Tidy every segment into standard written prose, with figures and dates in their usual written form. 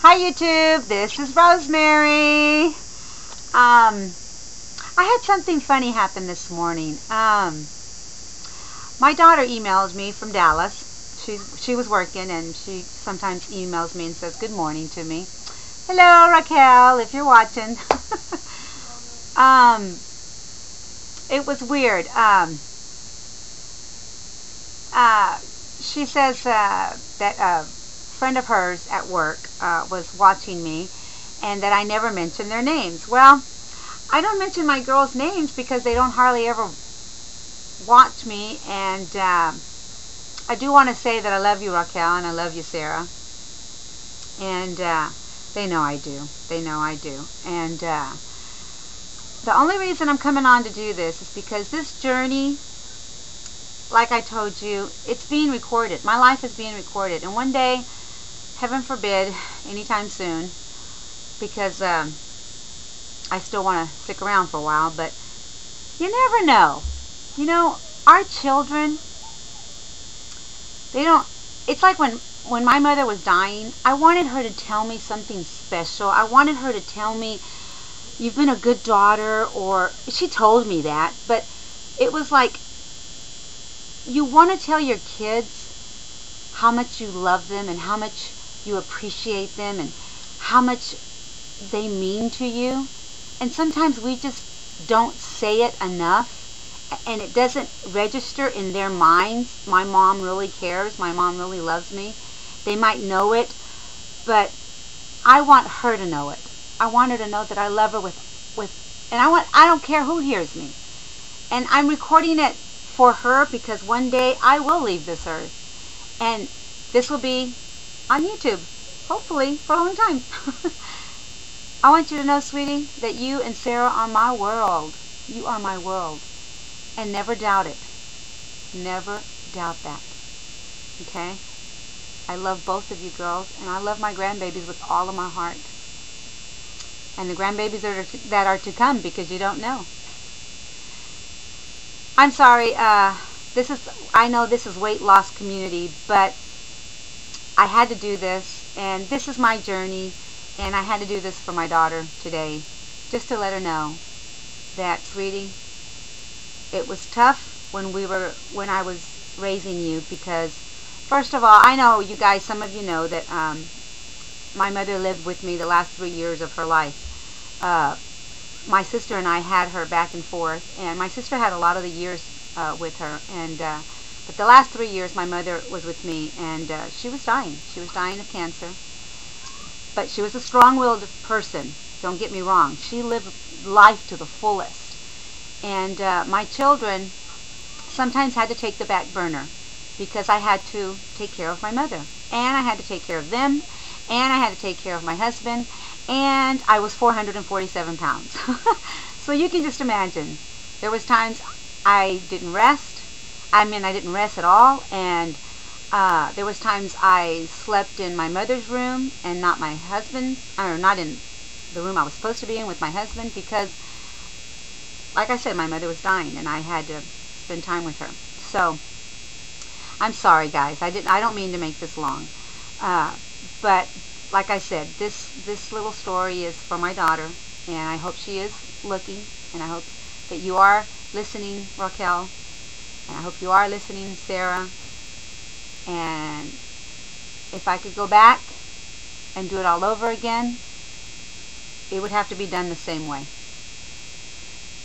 Hi YouTube, this is Rosemary. I had something funny happen this morning. My daughter emails me from Dallas. She was working, and she sometimes emails me and says good morning to me. Hello Raquel, if you're watching. It was weird. She says that a friend of hers at work was watching me, and that I never mentioned their names. Well, I don't mention my girls' names because they don't hardly ever watch me, and I do want to say that I love you, Raquel, and I love you, Sarah, and they know I do. They know I do. And the only reason I'm coming on to do this is because this journey, like I told you, it's being recorded. My life is being recorded, and one day, heaven forbid, anytime soon, because I still want to stick around for a while, but you never know. You know, our children, they don't, it's like when my mother was dying, I wanted her to tell me something special. I wanted her to tell me, you've been a good daughter, or she told me that, but it was like, you want to tell your kids how much you love them and how much you appreciate them and how much they mean to you. And sometimes we just don't say it enough, and it doesn't register in their minds. My mom really cares. My mom really loves me. They might know it, but I want her to know it. I want her to know that I love her and I don't care who hears me. And I'm recording it for her because one day I will leave this earth, and this will be on YouTube, hopefully for a long time. I want you to know, sweetie, that you and Sarah are my world. You are my world, and never doubt it. Never doubt that. Okay? I love both of you girls, and I love my grandbabies with all of my heart, and the grandbabies that are to come, because you don't know. I'm sorry, I know this is weight loss community, but I had to do this, and this is my journey, and I had to do this for my daughter today, just to let her know that, sweetie, it was tough when I was raising you, because first of all, I know you guys, some of you know that my mother lived with me the last 3 years of her life. My sister and I had her back and forth, and my sister had a lot of the years with her, and but the last 3 years my mother was with me, and she was dying. She was dying of cancer, but she was a strong-willed person. Don't get me wrong. She lived life to the fullest, and my children sometimes had to take the back burner because I had to take care of my mother, and I had to take care of them, and I had to take care of my husband, and I was 447 pounds. So you can just imagine. There was times I didn't rest. I didn't rest at all. And there was times I slept in my mother's room and not my husband's, or not in the room I was supposed to be in with my husband, because, like I said, my mother was dying and I had to spend time with her. So I'm sorry, guys. I don't mean to make this long. But like I said, this little story is for my daughter, and I hope she is looking, and I hope that you are listening, Raquel, and I hope you are listening, Sarah. And if I could go back and do it all over again, it would have to be done the same way.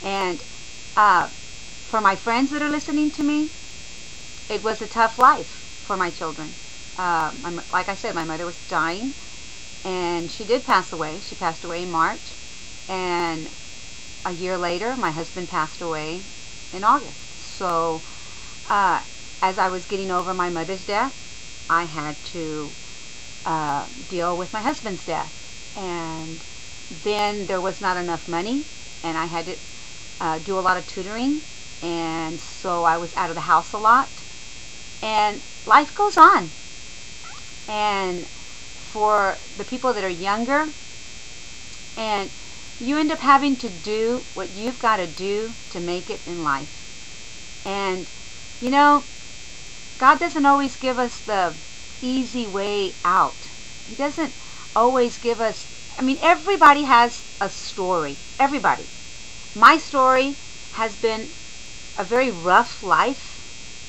And for my friends that are listening to me, it was a tough life for my children. Like I said, my mother was dying, and she did pass away. She passed away in March, and a year later, my husband passed away in August. So, as I was getting over my mother's death, I had to deal with my husband's death. And then there was not enough money, and I had to do a lot of tutoring, and so I was out of the house a lot. And life goes on. And for the people that are younger, and you end up having to do what you've got to do to make it in life. And you know, God doesn't always give us the easy way out. He doesn't always give us, I mean, everybody has a story. Everybody. My story has been a very rough life,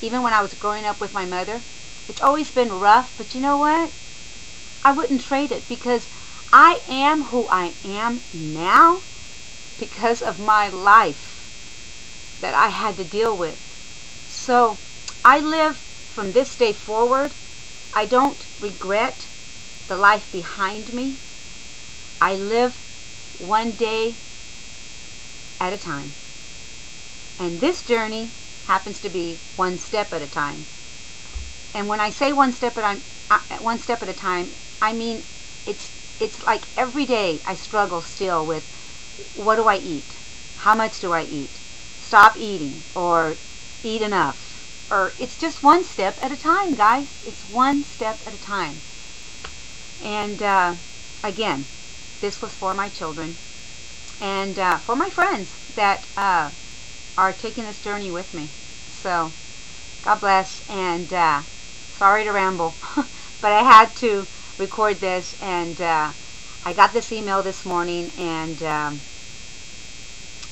even when I was growing up with my mother. It's always been rough, but you know what? I wouldn't trade it, because I am who I am now because of my life that I had to deal with. So I live from this day forward. I don't regret the life behind me. I live one day at a time. And this journey happens to be one step at a time. And when I say one step at a time, I mean it's like every day I struggle still with, what do I eat? How much do I eat? Stop eating, or eat enough. Or it's just one step at a time, guys. It's one step at a time. And again, this was for my children and for my friends that are taking this journey with me. So God bless, and sorry to ramble, but I had to record this, and I got this email this morning, and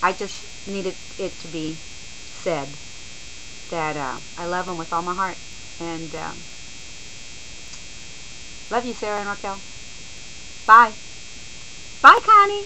I just needed it to be said that I love them with all my heart, and love you, Sarah and Raquel. Bye. Bye, Connie.